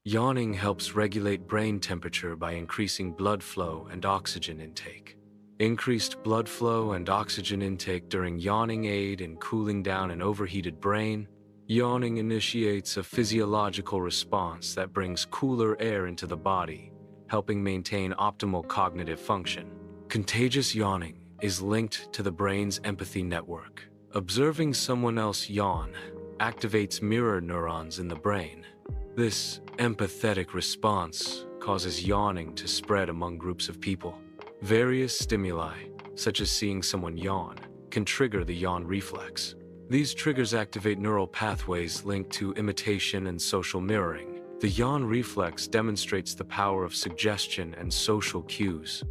Yawning helps regulate brain temperature by increasing blood flow and oxygen intake. Increased blood flow and oxygen intake during yawning aid in cooling down an overheated brain. Yawning initiates a physiological response that brings cooler air into the body, helping maintain optimal cognitive function. Contagious yawning is linked to the brain's empathy network. Observing someone else yawn activates mirror neurons in the brain. This empathetic response causes yawning to spread among groups of people. Various stimuli, such as seeing someone yawn, can trigger the yawn reflex. These triggers activate neural pathways linked to imitation and social mirroring. The yawn reflex demonstrates the power of suggestion and social cues.